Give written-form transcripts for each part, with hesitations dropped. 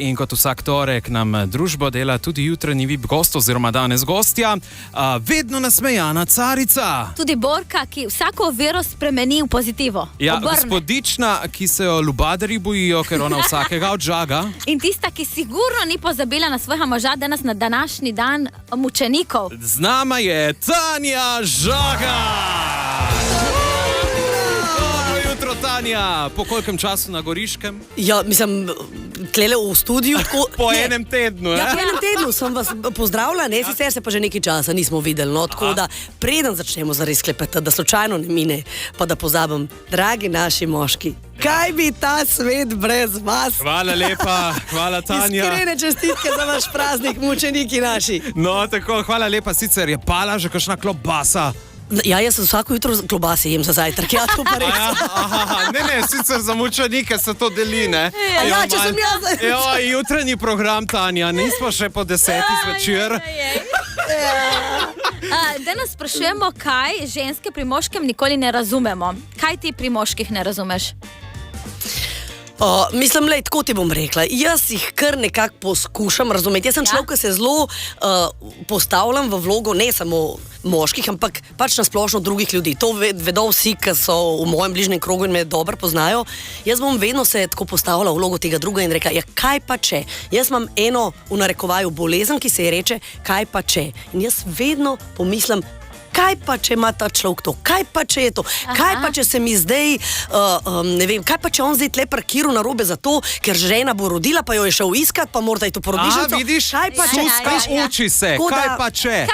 in kot vsak torek nam družbo dela tudi jutranji VIP gost oziroma danes gostja, vedno nasmejana carica. Tudi borka, ki vsako vero spremeni v pozitivo. Ja, obrne. gospodična, ki se jo ljubadarji bojijo, ker ona vsakega odžaga. In tista, ki sigurno ni pozabila na svojega moža danes na današnji dan mučenikov. Z nama je Tanja Žagar! Dobro jutro, Tanja! Po kolkem času na Goriškem? Ja, mislim, tlele v studiu. Po enem tednu, Ja, po enem tednu sem vas pozdravila, ne, sicer se pa že nekaj časa nismo videli, no, tako da preden začnemo zares klepetati, da slučajno ne mine, pa da pozabim, dragi naši moški, kaj bi ta svet brez vas? Hvala lepa, hvala Tanja. Iskrene čestitke za vaš praznik, mučeniki naši. No, tako, hvala lepa, sicer je pala že kakšna klobasa. Ja, jaz sem vsako jutro klobase jem za zajtrk, ja, to pa res. Ne, sicer za mučenike se to deli, ne? Ja, če sem jaz. Jutranji program, Tanja, nismo še po 10 zvečer. Danes sprašujemo, kaj ženske pri moškem nikoli ne razumemo. Kaj ti pri moških ne razumeš? Mislim, lej, tako ti bom rekla, jaz jih kar nekako poskušam razumeti. Jaz sem človek, ki se zelo postavljam v vlogo ne samo moških, ampak pač na splošno drugih ljudi. To vedo vsi, ki so v mojem bližnjem krogu in me dobro poznajo. Jaz bom vedno se tako postavila v vlogo tega druga in rekla, ja, kaj pa če? Jaz imam eno v narekovaju bolezen, ki se ji reče, kaj pa če? In jaz vedno pomislim, kaj pa če ima ta človek to, kaj pa če je to, kaj pa če se mi zdaj, ne vem, kaj pa če on zdaj tle parkiral narobe zato, ker žena bo rodila, pa jo je šel iskat, pa morda je to porodnišnico. Vidiš, kaj pa če? Suska, uči se, kaj pa če?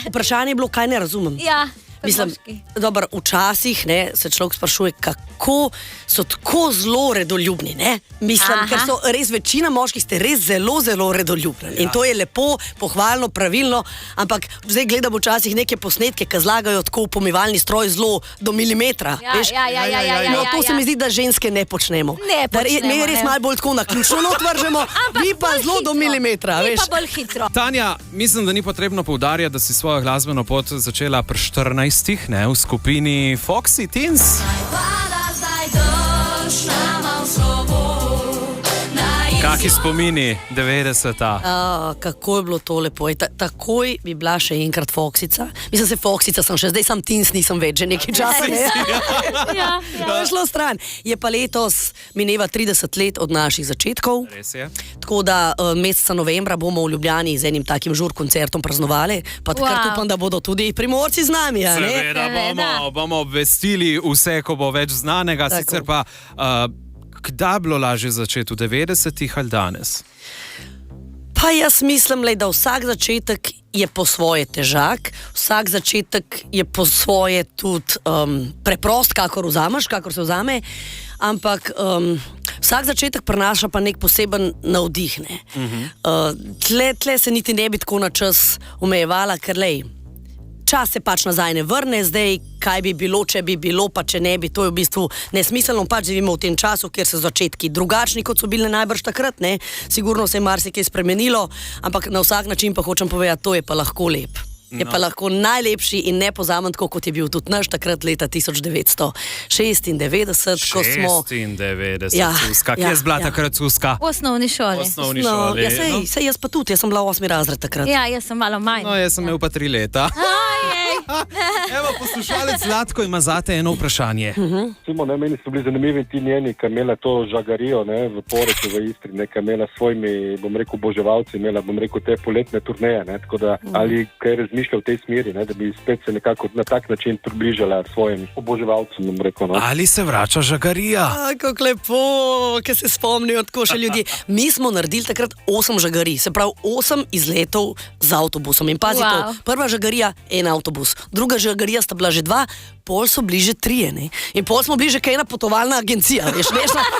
Vprašanje je bilo, kaj ne razumem. Ja. Mislim, dobro, včasih ne, se človek sprašuje, kako so tako zelo redoljubni, ne? Mislim, ker so res večina moških ste res zelo, zelo redoljubni. Ja. In to je lepo, pohvalno, pravilno, ampak zdaj gledam včasih neke posnetke, ki zlagajo tako v pomivalni stroj zelo do milimetra. No, to se mi zdi, da ženske ne počnemo. Me je res malo bolj tako naključno otvržemo, vi pa zelo do milimetra. Vi pa bolj hitro. Tanja, mislim, da ni potrebno poudarjati, da si svojo glasbeno pot začela pri 14, ne, v skupini Foxy Teens. Kaki spomini 90-ta? Kako je bilo to lepo. Takoj bi bila še enkrat Foxica. Mislim, se Foxica sem še, zdaj sam Teens nisem več, že nekaj časa. To je šlo stran. Je pa letos mineva 30 let od naših začetkov. Res je. Tako da meseca novembra bomo v Ljubljani z enim takim žur koncertom praznovali, pa takrat upam, da bodo tudi Primorci z nami. Seveda, bomo obvestili vse, ko bo več znanega, tako. Sicer pa kdaj bilo lažje začeti, v 90-ih ali danes? Pa jaz mislim, da vsak začetek je po svoje težak, vsak začetek je po svoje tudi preprost, kakor se vzame, ampak vsak začetek prinaša pa nek poseben navdih. Tle se niti ne bi tako na čas omejevala, ker čas se pač nazaj ne vrne, zdaj kaj bi bilo, če bi bilo, pa če ne bi, to je v bistvu nesmiselno, pač živimo v tem času, kjer so začetki drugačni, kot so bili najbrž takrat, ne, sigurno se je marsikaj spremenilo, ampak na vsak način pa hočem povedati, to je pa lahko lep. Je pa lahko najlepši in nepozamen, tako kot je bil tudi naš takrat leta 1996, ko smo... 96, Suska. Kje je bila takrat Suska? V osnovni šoli. Ja, sej jaz pa tudi, jaz sem bila 8. razred takrat. Ja, jaz sem malo manj. No, jaz sem imel pa 3 leta. Evo, poslušalec Zlatko ima zate eno vprašanje. Meni so bili zanimivi ti njeni, ki imela to žagarijo, ne, v Poreču, v Istri, ne, ki imela svojimi, bom rekel, oboževalci, imela, bom rekel, te poletne turneje, ne, tako da, ali kaj razmišlja v tej smeri, ne, da bi spet se nekako na tak način približala svojim oboževalcem, bom rekel, no. Ali se vrača žagarija? Kako lepo, ki se spomnijo tako še ljudje. Mi smo naredili takrat 8 žagarij, se pravi 8 izletov z avtobusom. In pazi to, prva žagarija, en avtobus, druga žagarija sta bila že 2, pol so bliže 3, ne. In pol smo bliže kaj ena potovalna agencija, veš,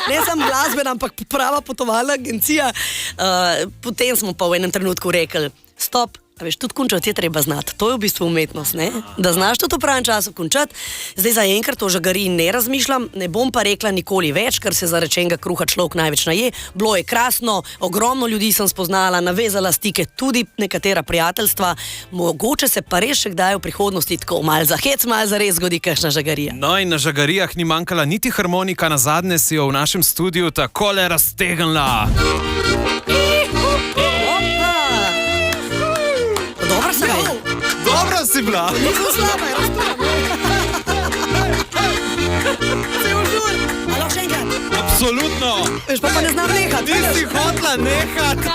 ne sam glasbena, ampak prava potovalna agencija. Potem smo pa v enem trenutku rekli, stop, a veš, tudi končati je treba znati. To je v bistvu umetnost, ne? Da znaš tudi v pravem času končati. Zdaj za enkrat o žagariji ne razmišljam, ne bom pa rekla nikoli več, ker se za rečenega kruha človek največ naje. Bilo je krasno, ogromno ljudi sem spoznala, navezala stike, tudi nekatera prijateljstva. Mogoče se pa res še kdaj v prihodnosti tako malo za hec, malo za res zgodi kakšna žagarija. No in na žagarijah ni manjkala niti harmonika, nazadnje si jo v našem studiu takole raztegnila. bila. Nisem slaba, cel žur. A lahko še enkrat? Absolutno. Veš, pa ne znam nehati. Nisi hotla nehati.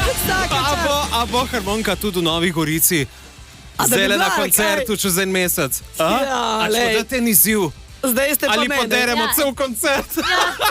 Vsaka čas. A bo harmonika tudi v Novi Gorici? A da bi Zdaj bila, na koncertu čez en mesec. A če lej. da te niziv? Zdaj ste pa Ali me. poderemo Ja. cel koncert?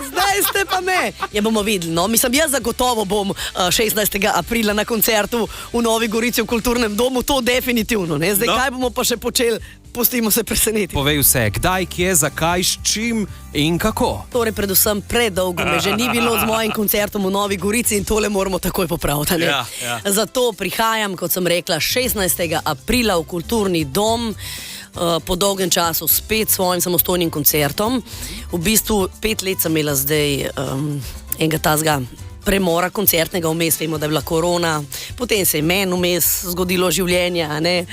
Zdaj ste pa me. Ja, bomo videli. No. Mislim, jaz zagotovo bom 16. aprila na koncertu v Novi Gorici v Kulturnem domu, to definitivno. Ne? Zdaj, No. kaj bomo pa še počeli, pustimo se presenetiti. Povej vse, kdaj, kje, zakaj, s čim in kako. Torej, predvsem predolgo me že ni bilo z mojim koncertom v Novi Gorici in tole moramo takoj popraviti. a ne? Ja, ja. Zato prihajam, kot sem rekla, 16. aprila v Kulturni dom. Po dolgem času spet s svojim samostojnim koncertom. V bistvu 5 let sem imela zdaj enega tazga premora koncertnega, vmes vemo, da je bila korona, potem se je meni vmes zgodilo življenje. a ne.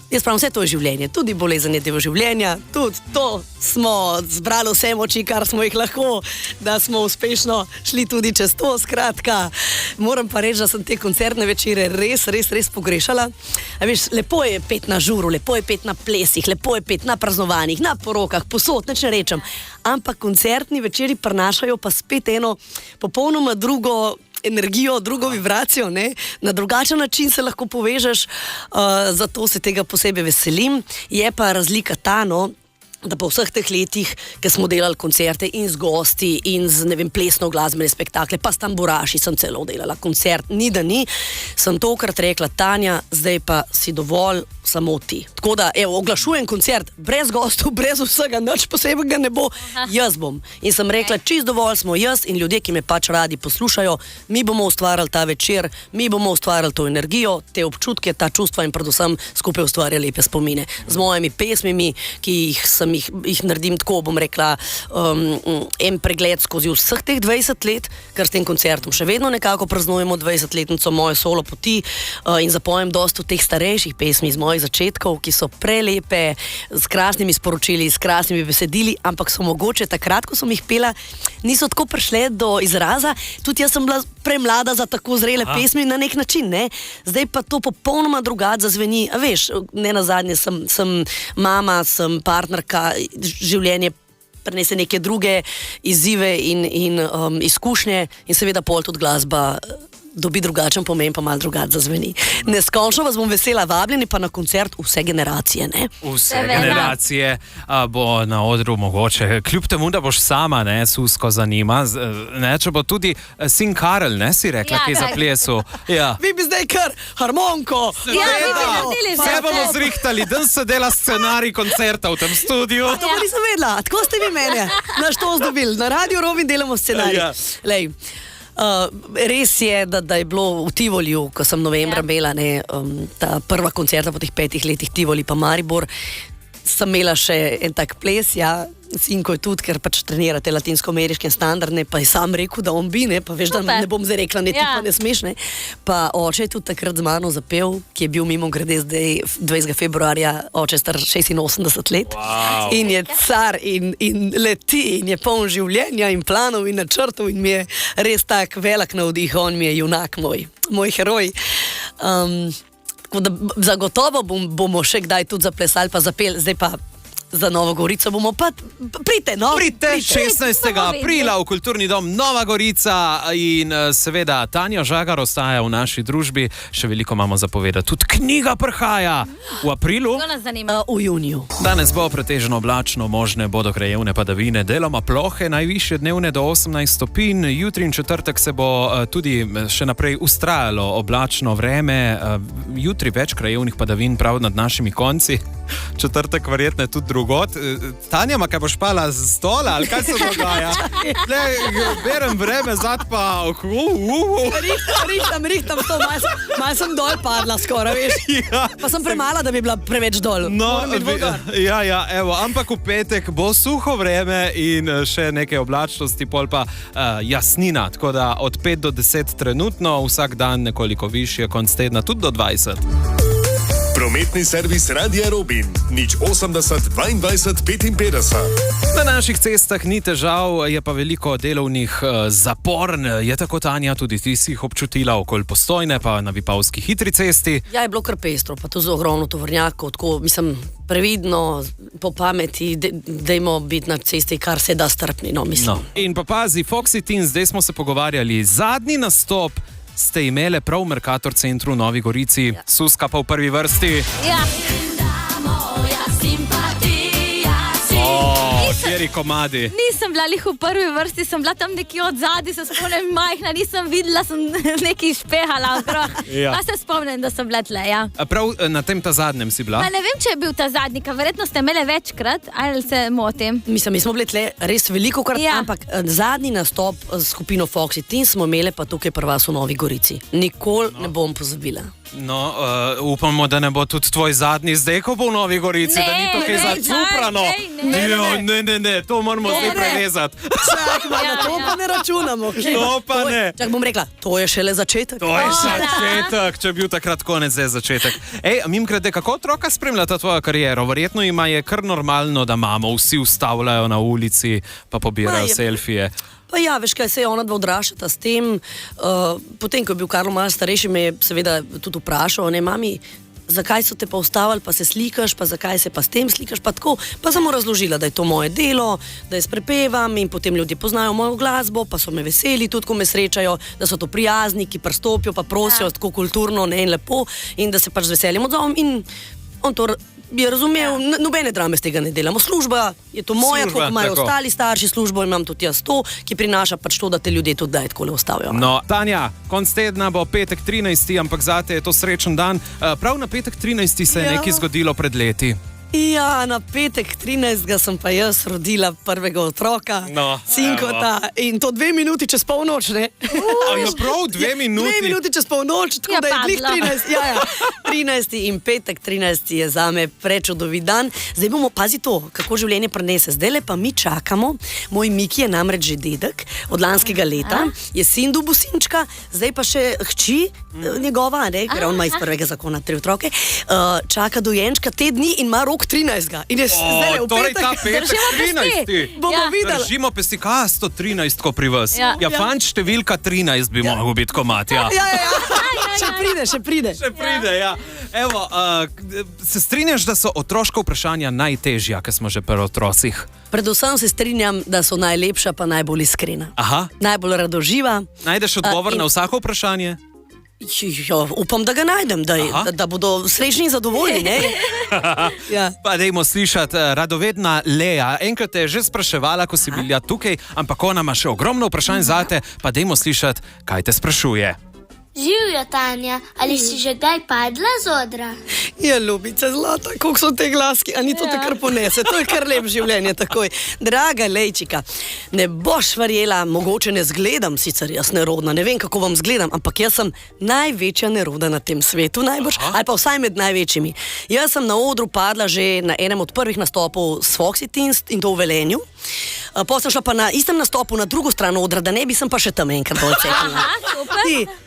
Jaz pravim, vse to je življenje, tudi bolezen je del življenja, tudi to smo zbrali vse moči, kar smo jih lahko, da smo uspešno šli tudi čez to. Skratka, moram pa reči, da sem te koncertne večere res pogrešala. A veš, lepo je pet na žuru, lepo je pet na plesih, lepo je pet na praznovanjih, na porokah, posod, neč ne rečem. Ampak koncertni večeri prinašajo pa spet eno popolnoma drugo energijo, drugo vibracijo, ne? Na drugačen način se lahko povežeš, zato se tega posebej veselim. Je pa razlika ta, no, da po vseh teh letih, ki smo delali koncerte in z gosti in z, ne vem, plesno glasbene spektakle, pa s tamburaši sem celo delala koncert, ni da ni, sem tokrat rekla, Tanja, zdaj pa si dovolj samo ti. Tako da, evo, oglašujem koncert brez gostov, brez vsega, nič posebnega ne bo, jaz bom. In sem rekla, čist dovolj smo jaz in ljudje, ki me pač radi poslušajo, mi bomo ustvarjali ta večer, mi bomo ustvarjali to energijo, te občutke, ta čustva in predvsem skupaj ustvarjali lepe spomine. Z mojimi pesmimi, ki jih naredim tako, bom rekla, en pregled skozi vseh teh 20 let, ker s tem koncertom še vedno nekako praznujemo 20-letnico moje solo poti in zapojem dosti teh starejših pesmi iz mojih začetkov, ki so prelepe, s krasnimi sporočili, s krasnimi besedili, ampak so mogoče takrat, ko sem jih pela, niso tako prišle do izraza, tudi jaz sem bila premlada za tako zrele pesmi na nek način, ne? Zdaj pa to popolnoma drugače zazveni, a veš, ne nazadnje sem mama, sem partnerka, življenje prinese neke druge izzive in izkušnje in seveda pol tudi glasba dobi drugačen pomen, pa malo drugače zazveni. Neskončno vas bom vesela, vabljeni pa na koncert vse generacije, ne? Vse generacije bo na odru mogoče, kljub temu, da boš sama, ne, Susko zanima, ne, če bo tudi sin Karel, ne, si rekla, ki je za plesu. Ja. Vi bi zdaj kar harmoniko. Ja, vi bi naredili Vse vse. bomo zrihtali, dan se dela scenarij koncerta v tem studiu. To pa nisem vedela, tako ste vi mene naš to zdobili. Na Radio Rovinj delamo scenarij. Ja. Lej, res je, da je bilo v Tivoliju, ko sem novembra imela ta prva koncerta po teh 5 letih, Tivoli pa Maribor, sem imela še en tak ples, ja, Sinko je tudi, ker pač trenirate latinsko-ameriške standardne, pa je sam rekel, da on bi, ne, pa veš, da ne bom zdaj rekla, ne, ti pa ne smeš, ne. Pa oče je tudi takrat z mano zapel, ki je bil mimo grede zdaj 20. februarja, oče star 86 let. Wow. In je car in leti in je poln življenja in planov in načrtov in mi je res tak velik navdih, on mi je junak moj heroj. Tako da zagotovo bomo še kdaj tudi zaplesali pa zapeli, zdaj pa za Novo Gorico bomo pa pridite, no? Pridite 16. aprila v Kulturni dom Nova Gorica in seveda Tanja Žagar ostaja v naši družbi, še veliko imamo za povedati. Tudi knjiga prihaja v aprilu. To nas zanima. V juniju. Danes bo pretežno oblačno, možne bodo krajevne padavine, deloma plohe, najvišje dnevne do 18 stopinj. Jutri in četrtek se bo tudi še naprej ustrajalo oblačno vreme. Jutri več krajevnih padavin prav nad našimi konci. Četrtek verjetno tudi drugot. Tanja, ma kaj boš pala z stola, ali kaj se dogaja? Berem vreme, zad pa... Rihtam to, malo sem dol padla skoraj, veš. Ja. Pa sem premala, da bi bila preveč dol. No, Moram biti bolj gor. ja, evo, ampak v petek bo suho vreme in še nekaj oblačnosti, pol pa jasnina, tako da od 5 do 10 trenutno, vsak dan nekoliko višje, konc tedna tudi do 20. Prometni servis Radia Robin, 080 22 55. Na naših cestah ni težav, je pa veliko delovnih zaporn. Je tako, Tanja, tudi ti si jih občutila okoli Postojne, pa na Vipavski hitri cesti? Ja, je bilo kar pestro, pa to z ogromno tovornjakov, tako, mislim, previdno, po pameti, dajmo biti na cesti, kar se da strpni, no, mislim. No. In pa pazi, Foxy Teen, zdaj smo se pogovarjali, zadnji nastop ste imeli prav v Mercator centru v Novi Gorici, ja. Suska pa v prvi vrsti. Ja. Štiri komadi. Nisem bila lih v prvi vrsti, sem bila tam nekje od zadaj, se spomnim majhna, nisem videla, sem nekaj špehala okrog. Ja. Pa se spomnim, da sem bila tle, ja. A prav na tem ta zadnjem si bila? Pa ne vem, če je bil ta zadnjika, verjetno ste imeli večkrat, ali se motim. Mislim, mi smo bili tle res veliko krat, Ja. ampak zadnji nastop s skupino Foxy Teen smo imeli pa tukaj pri vas v Novi Gorici. Nikoli ne bom pozabila. No, upamo, da ne bo tudi tvoj zadnji zdaj, ko bo v Novi Gorici, da ni to kaj zacuprano. Ne, to moramo zdaj prevezati. Čak, na to pa ne računamo. To pa ne. Čak bom rekla, to je šele začetek. To je začetek, če je bil takrat konec, zdaj začetek. Ej, mimogrede, kako otroka spremljata tvojo kariero? Verjetno ima je kar normalno, da mamo vsi ustavljajo na ulici, pa pobirajo selfije. Pa ja, veš kaj, se je ona dva odraščata s tem. Potem, ko je bil Karlo malo starejši, me je seveda tudi vprašal, ne, mami, zakaj so te pa ustavili, pa se slikaš, pa zakaj se pa s tem slikaš, pa tako. Pa sem mu razložila, da je to moje delo, da jaz prepevam in potem ljudje poznajo mojo glasbo, pa so me veseli, tudi ko me srečajo, da so to prijazni, ki pristopijo, pa prosijo tako kulturno, ne, in lepo, in da se pač z veseljem odzovem. In on to je razumel, nobene drame z tega ne delamo. Služba je to moja, tako imajo ostali starši službo, imam tudi jaz to, ki prinaša pač to, da te ljudje tudi daj takole ostavijo. No, Tanja, konc tedna bo petek 13, ampak zate je to srečen dan. Prav na petek 13 se je nekaj zgodilo pred leti. Ja, na petek 13. sem pa jaz rodila prvega otroka, sinkota, in to 2 minuti čez polnoč, ne? Ja, prav 2 minuti? 2 minuti čez polnoč, tako da je glih 13. Ja, 13. in petek 13. je zame prečudovit dan. Zdaj bomo, pazi to, kako življenje prenese. Zdaj pa mi čakamo, moj Miki je namreč že dedek od lanskega leta, je sin dobil sinčka, zdaj pa še hči njegova, ne, ker on ima iz prvega zakona 3 otroke, čaka dojenčka te dni in ima rok 13. In je zdaj v torej petek. ta petek 13. Bomo videli. Držimo pesti, kaj 113, ko pri vas? Ja. Ja, fant številka 13 bi mogel biti komat, ja. Ja. Še pride. Še pride, ja. Evo, se strinjaš, da so otroška vprašanja najtežja, ker smo že pri otrocih? Predvsem se strinjam, da so najlepša pa najbolj iskrena. Aha. Najbolj radoživa. Najdeš odgovor na vsako vprašanje? Ja, upam, da ga najdem, da bodo srečni in zadovoljni, ne? Ja. Pa dajmo slišati, radovedna Lea. Enkrat te je že spraševala, ko si bila tukaj, ampak ona ima še ogromno vprašanj zate, pa dajmo slišati, kaj te sprašuje. Živjo, Tanja, ali si že kdaj padla z odra? Ja, ljubica zlata, koliko so te glaski, a ni to te kar ponese, to je kar lep življenje takoj. Draga Lejčika, ne boš verjela, mogoče ne zgledam sicer jaz nerodna, ne vem, kako vam zgledam, ampak jaz sem največja neroda na tem svetu, najbrž, ali pa vsaj med največjimi. Jaz sem na odru padla že na enem od prvih nastopov s Foxy Teen in to v Velenju. Potem sem šla pa na istem nastopu na drugo stran odra, da ne bi sem pa še tam enkrat bolj cekala.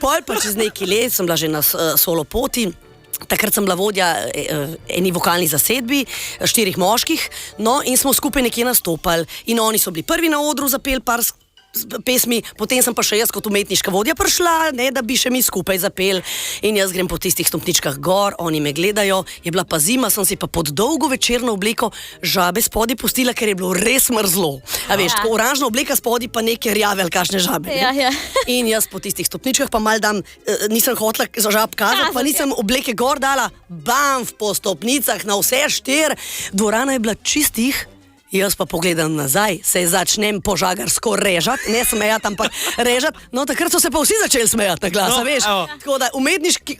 Pol pa čez neki let sem bila že na solo poti. Takrat sem bila vodja eni vokalni zasedbi, 4 moških, no in smo skupaj nekje nastopali. In oni so bili prvi na odru, zapeli par pesmi, potem sem pa še jaz kot umetniška vodja prišla, ne, da bi še mi skupaj zapeli. In jaz grem po tistih stopničkah gor, oni me gledajo, je bila pa zima, sem si pa pod dolgo večerno obleko žabe spodaj pustila, ker je bilo res mrzlo. A veš, tako oranžna obleka spodaj pa neke rjave ali kakšne žabe. Ja. In jaz po tistih stopničkah pa mal dan nisem hotela za žab kazati, pa nisem obleke gor dala, bamf po stopnicah na vse 4, dvorana je bila čistih. Jaz pa pogledam nazaj, se začnem požagarsko režati, ne smejati, ampak režati. No, takrat so se pa vsi začeli smejati na glas, veš. Tako da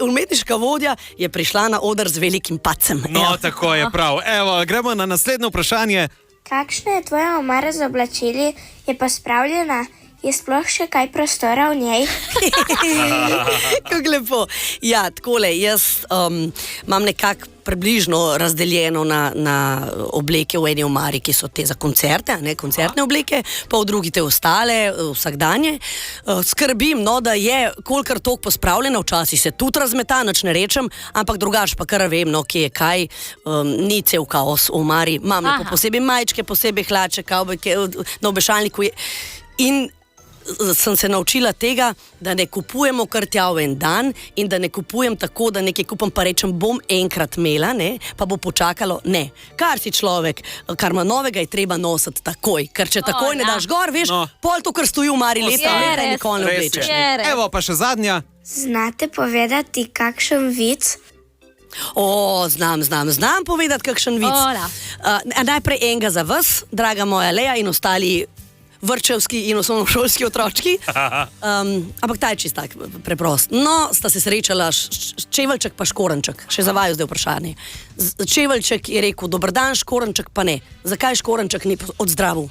umetniška vodja je prišla na oder z velikim pacem. No, tako je prav. Evo, gremo na naslednje vprašanje. Kakšna je tvoja omara z oblačili, je pa spravljena Je sploh še kaj prostora v njej? Kako lepo. Ja, takole, jaz imam nekako približno razdeljeno na obleke v eni omari, ki so te za koncerte, ne, koncertne obleke, pa v drugi te ostale, vsakdanje. Skrbim, no, da je kolikor toliko pospravljena, včasih se tudi razmeta, nič ne rečem, ampak drugače pa kar vem, no, kje je kaj, ni cel kaos v omari. Imam lepo posebej majčke, posebej hlače, kavbojke, na obešalniku je. In sem se naučila tega, da ne kupujemo kar tja v en dan in da ne kupujem tako, da nekaj kupam pa rečem, bom enkrat imela, ne, pa bo počakalo. Ne. Kar si človek, kar ima novega, je treba nositi takoj. Ker če takoj ne daš gor, veš, pol to, kar stoji v mari leta, nikoli ne oblečeš. Evo, pa še zadnja. Znate povedati, kakšen vic? Znam povedati, kakšen vic. Najprej enega za vas, draga moja Lea in ostali vrtčevski in osnovnošolski otročki. Ampak ta je čist tak preprost. No, sta se srečala Čeveljček pa Škorenček. Še za vaju zdaj vprašanje. Čeveljček je rekel, dober dan, Škorenček pa ne. Zakaj Škorenček ni odzdravil?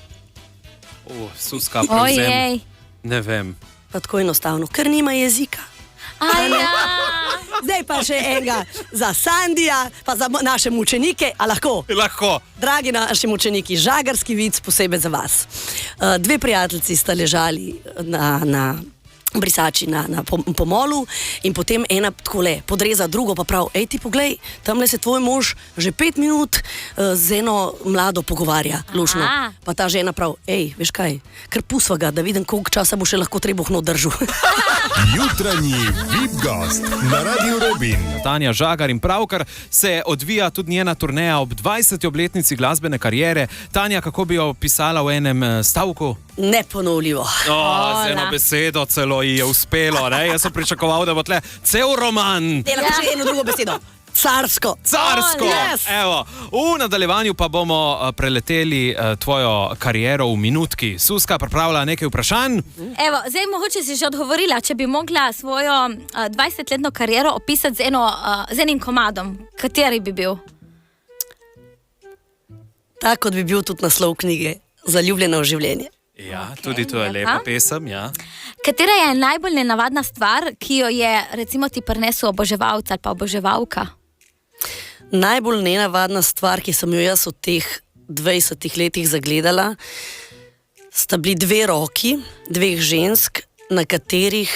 Suska, prevzem. Ne vem. Pa tako enostavno, ker nima jezika. Zdaj pa še enega za Sandija, pa za naše mučenike, a lahko? Lahko. Dragi naši mučeniki, žagarski vic posebej za vas. Dve prijateljici sta ležali na brisači na pomolu in potem ena takole podreza drugo pa prav, ej ti poglej, tamle se tvoj mož že 5 minut z eno mlado pogovarja, lušno. Pa ta žena prav, ej, veš kaj, kar pusva ga, da vidim, koliko časa bo še lahko trebuhno držal. Jutranji VIP gost na Radio Robin. Tanja Žagar in pravkar se odvija tudi njena turneja ob 20. obletnici glasbene kariere. Tanja, kako bi jo opisala v enem stavku? Neponovljivo. Z eno besedo celo ji je uspelo, ne? Jaz sem pričakoval, da bo tle cel roman. Dela pa še eno drugo besedo. Carsko. Yes. Evo, v nadaljevanju pa bomo preleteli tvojo kariero v minutki. Suska pripravila nekaj vprašanj. Evo, zdaj mogoče si že odgovorila, če bi mogla svojo 20-letno kariero opisati z enim komadom. Kateri bi bil? Tak, kot bi bil tudi naslov knjige Zaljubljena v življenje. Ja, tudi to je lepa pesem, ja. Katera je najbolj nenavadna stvar, ki jo je recimo ti prinesel oboževalca ali pa oboževalka? Najbolj nenavadna stvar, ki sem jo jaz v teh 20 letih zagledala, sta bili dve roki, dveh žensk, na katerih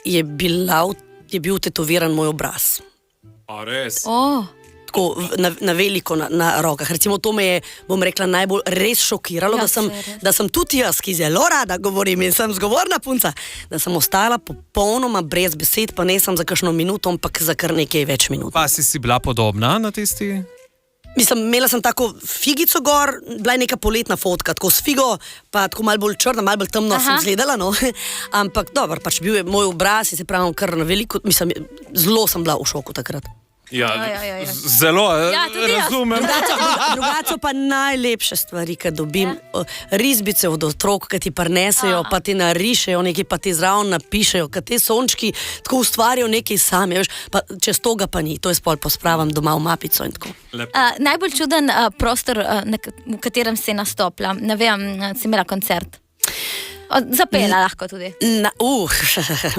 je bil tetoviran moj obraz. A res? Tako na veliko na rokah. Recimo to me je, bom rekla, najbolj res šokiralo, da sem tudi jaz, ki zelo rada govorim in sem zgovorna punca, da sem ostala popolnoma brez besed, pa ne sem za kakšno minuto, ampak za kar nekaj več minut. Pa si bila podobna na tisti? Mislim, imela sem tako figico gor, bila je neka poletna fotka, tako s figo, pa tako malo bolj črna, malo bolj temno sem izgledala, no. Ampak dobro, pač bil je moj obraz in se pravim kar na veliko, mislim, zelo sem bila v šoku takrat. Ja, zelo, razumem. Drugače pa najlepše stvari, kad dobim risbice od otrok, kad ti prinesejo, pa ti narišejo nekaj, pa ti zraven napišejo, kad te sončki tako ustvarjajo nekaj sami, veš, pa čez toga pa ni, to je spol pospravam doma v mapico in tako. Najbolj čuden prostor, v katerem si nastopila, ne vem, si imela koncert? Zapela lahko tudi.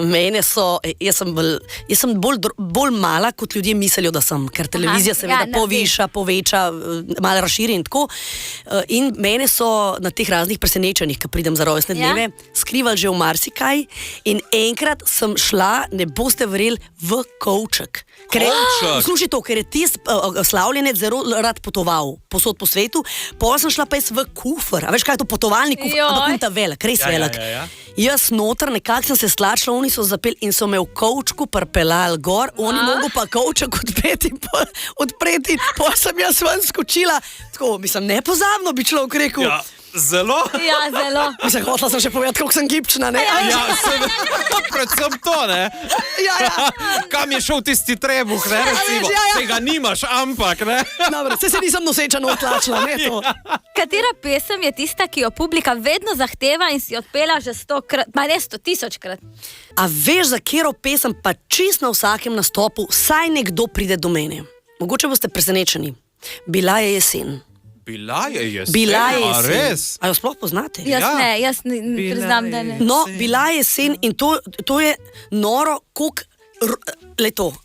Mene so, jaz sem bolj mala, kot ljudje mislijo, da sem, ker televizija seveda poviša, poveča, malo razširi in tako. In mene so na teh raznih presenečenjih, ko pridem za rojstne dneve, skrivali že v marsikaj in enkrat sem šla, ne boste verjeli, v kovček. Slušaj to, ker je tisti slavljenec zelo rad potoval posod po svetu, potem sem šla pa jaz v kufer, a veš kaj je to potovalni kufer, ampak ni ta velik, res velik. Jaz noter nekako sem se stlačila, oni so zapeli in so me v kovčku prpelali gor, oni mogo pa kovček odpreti, pa sem jaz ven skočila, tako, mislim, nepozabno bi človek rekel. Zelo? Ja, zelo. Mislim, hotela sem še povedati, koliko sem gibčna, ne? Ja, predvsem to, ne? Kam je šel tisti trebuh, ne, recimo? Tega nimaš, ampak, ne? Dobro, se nisem nosečano odlačila, ne to. Katera pesem je tista, ki jo publika vedno zahteva in si odpela že 100-krat, ma ne 100.000-krat? A veš, za katero pesem pa čist na vsakem nastopu vsaj nekdo pride do mene? Mogoče boste presenečeni. Bila je jesen. Bila je jesen. Bila je A jesen. res? A jo sploh poznate? Jaz Ja. ne, jaz Bila priznam, da ne. je. No, bila je jesen in to je noro, koliko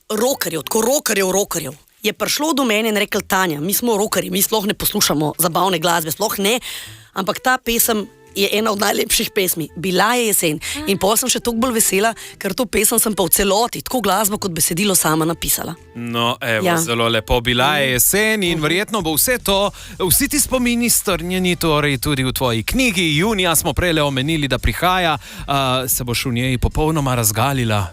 rokerjev. Je prišlo do mene in rekel: Tanja, mi smo rokerji, mi sploh ne poslušamo zabavne glasbe, sploh ne, ampak ta pesem je ena od najlepših pesmi. Bila je jesen. In pa sem še toliko bolj vesela, ker to pesem sem pa v celoti, tako glasbo kot besedilo sama napisala. No, evo, Ja. zelo lepo. Bila je jesen in verjetno bo vse to, vsi ti spomini strnjeni torej tudi v tvoji knjigi. Junija smo prej omenili, da prihaja, se boš v njej popolnoma razgalila.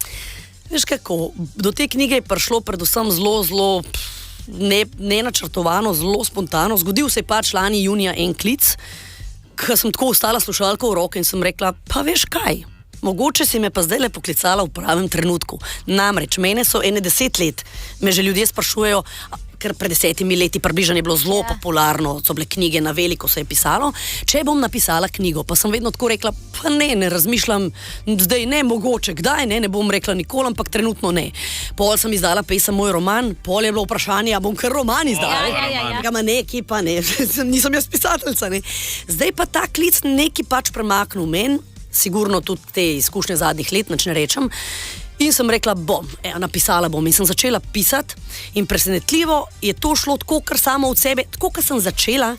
Veš kako, do te knjige je prišlo predvsem zelo nenačrtovano, zelo spontano. Zgodil se je pač lani junija en klic, ko sem tako ostala slušalko v roke in sem rekla: pa veš kaj, mogoče si me pa zdaj le poklicala v pravem trenutku. Namreč, mene so 10 let, me že ljudje sprašujejo, ker pred 10 leti približno je bilo zelo popularno, so bile knjige na veliko, se je pisalo, če bom napisala knjigo. Pa sem vedno tako rekla: pa ne razmišljam, zdaj ne, mogoče, kdaj ne bom rekla nikoli, ampak trenutno ne. Pol sem izdala pesem Moj roman, pol je bilo vprašanje, a bom kar roman izdala. Ja. Ga ma neki pa ne, nisem jaz pisateljca, ne. Zdaj pa ta klic neki pač premaknil meni, sigurno tudi te izkušnje zadnjih let, nič ne rečem. In sem rekla: napisala bom. In sem začela pisati in presenetljivo je to šlo tako, kar samo od sebe, tako, kar sem začela,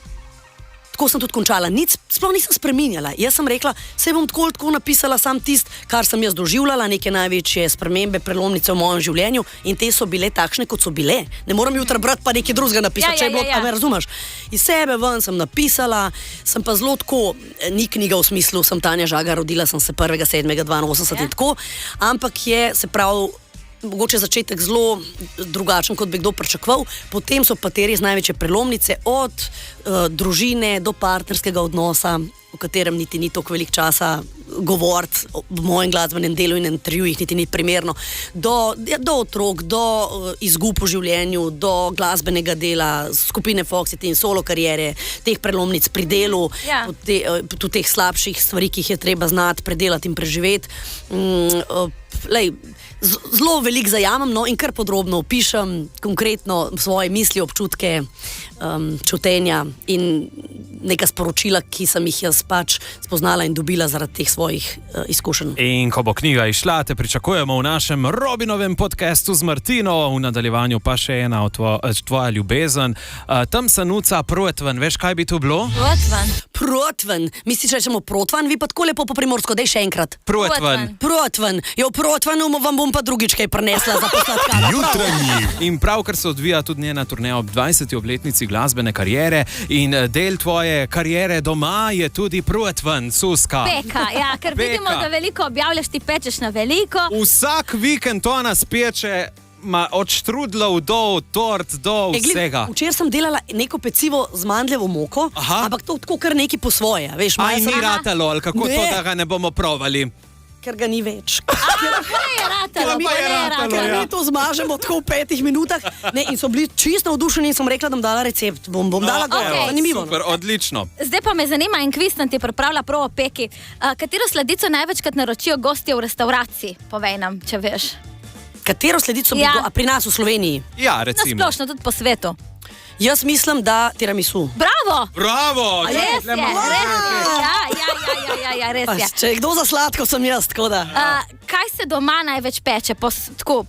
tako sem tudi končala. Nič, sploh nisem spreminjala. Jaz sem rekla, saj bom tako napisala sam tist, kar sem jaz doživljala, neke največje spremembe, prelomnice v mojem življenju in te so bile takšne, kot so bile. Ne moram jutra brati pa nekaj drugega napisati, če je bilo, a me razumeš. Iz sebe ven sem napisala, sem pa zelo tako, ni knjiga v smislu, sem Tanja Žagar, rodila sem se 1.7.82 in tako, ampak je, se pravi, mogoče začetek zelo drugačen, kot bi kdo pričakoval, potem so pa te res največje prelomnice, od družine do partnerskega odnosa, o katerem niti ni toliko veliko časa govoriti v mojem glasbenem delu in intervjujih, niti ni primerno, do otrok, do izgub v življenju, do glasbenega dela, skupine Foxy in solo kariere, teh prelomnic pri delu, tudi teh slabših stvari, ki jih je treba znati predelati in preživeti. Zelo veliko zajamem, no, in kar podrobno opišem, konkretno svoje misli, občutke, čutenja in neka sporočila, ki sem jih jaz pač spoznala in dobila zaradi teh svojih izkušenj. In ko bo knjiga izšla, te pričakujemo v našem Robinovem podcastu z Martino, v nadaljevanju pa še ena tvoja ljubezen. Tam se nuca Protven, veš, kaj bi to bilo? Protven. Misliš, rečemo Protvan, vi pa tako lepo po primorsko, daj še enkrat. Protven. Jo, Protvanu vam bom pa drugič kaj prinesla za posladkala. Jutranji. In pravkar se odvija tudi njena turneja ob 20. obletnici glasbene kariere in del tvoje kariere doma je tudi Protven, Suska. Peka, ja, ker vidimo, da veliko objavljaš, ti pečeš na veliko. Vsak vikend to nas peče, od štrudlov do tort, do vsega. Včeraj sem delala neko pecivo z mandljevo moko, ampak to tako kar neki po svoje. Veš, Aj, ni ratalo, ali kako Ne. to, da ga ne bomo provali? Ker ga ni več. Je ratalo, Ker mi to zmažemo tako v 5 minutah. Ne, in so bili čisto navdušeni in sem rekla, da bom dala recept. Bom dala gor. okej. Zanimivo. Super, odlično. Zdaj pa me zanima, en kviz nam ti pripravlja prav o peki. Katero sladico največkrat naročijo gostje v restavraciji? Povej nam, če veš. Katero sledico bi pri nas v Sloveniji? Ja, Na recimo. splošno, tudi po svetu. Jaz mislim, da tiramisu. Bravo! Bravo! Res je, res je. Če je kdo za sladko, sem jaz, tako da. Kaj se doma največ peče po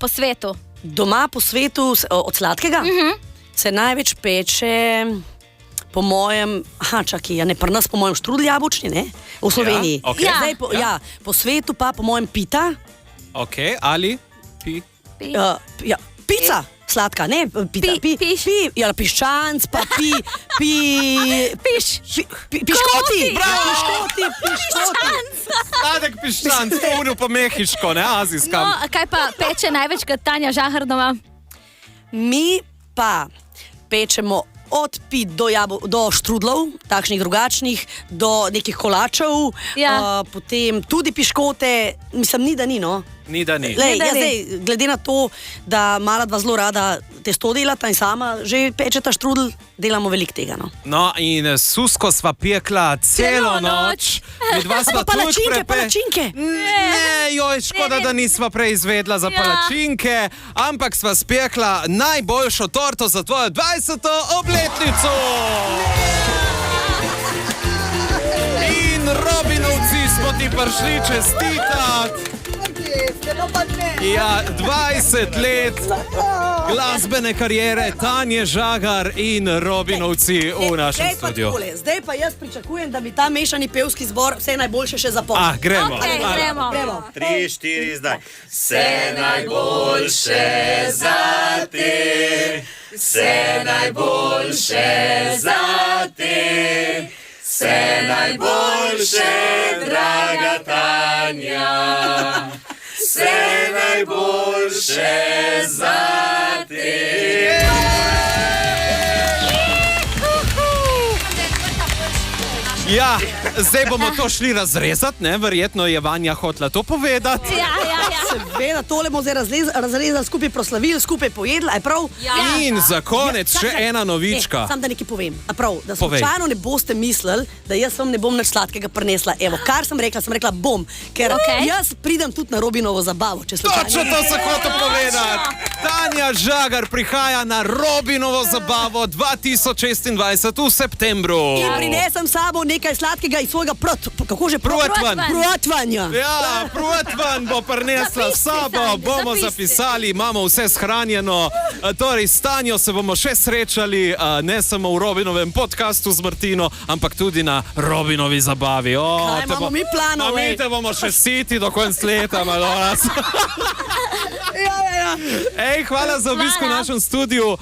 svetu? Doma po svetu od sladkega se največ peče, po mojem, pri nas po mojem štrudel jabolčni, ne? V Sloveniji. okej. Ja. Zdaj po svetu pa po mojem pita. Ok, ali? Pica. Sladka, ne, piščanc, pa piškoti. Piškoti. Sladek piščanc, polno pa mehiško, ne, azijska. No, kaj pa peče največkrat Tanja Žahar doma? Mi pa pečemo od pit do štrudlov, takšnih drugačnih, do nekih kolačev, potem tudi piškote, mislim, ni da ni, no. Ni da ni. Lej, zdaj, glede na to, da mala dva zelo rada testo delata in sama že pečeta štrudel, delamo veliko tega, no. No, in Susko sva pekla celo noč. Midva sva tudi palačinke. Ne, Oj, škoda, da nisva prej izvedla za palačinke, ampak sva spekla najboljšo torto za tvojo 20. obletnico. In Robinovci smo ti prišli čestitati. Ja, 20 let glasbene kariere Tanje Žagar in Robinovci v našem studiu. Zdaj pa jaz pričakujem, da bi ta mešani pevski zbor vse najboljše še zapomnil. Ah, gremo. Gremo. 3, 4, zdaj. Vse najboljše za te, vse najboljše za te, vse najboljše, draga Tanja, vse najboljše za te. Ja, zdaj bomo to šli razrezati, ne? Verjetno je Vanja hotela to povedati. Ja. Seveda, tole bomo zdaj razrezali, skupaj proslavili, skupaj pojedli, aj prav? In za konec še ena novička. Sam da nekaj povem. A prav, da Povej. slučajno ne boste mislili, da jaz vam ne bom nič sladkega prinesla. Evo, kar sem rekla bom, ker jaz pridem tudi na Robinovo zabavo, če slučajno. Točno to se hoče povedati. Tanja Žagar prihaja na Robinovo zabavo 2026 v septembru. In prinesem sabo nekaj sladkega iz svojega protvanja. Ja, Protvan bo prinesla s sabo, bomo zapisali, imamo vse shranjeno. Torej, s Tanjo se bomo še srečali, ne samo v Robinovem podcastu z Martino, ampak tudi na Robinovi zabavi. Kaj imamo mi planov, Mi te bomo še siti do konca leta, malo nas. Ja. Ej, hvala za obisk v našem studiu.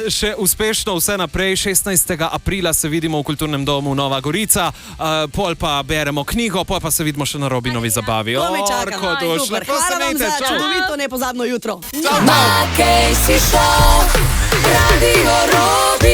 Še uspešno vse naprej. 16. aprila se vidimo v Kulturnem domu Nova Gorica, pol pa beremo knjigo, pol pa se vidimo še na Robinovi zabavi. To me čaka. Orko, duš, Super. lepo se Hvala vam imejte, za čau. čudovito, nepozabno jutro. Čau, čau. Makej si šel, radio Robi.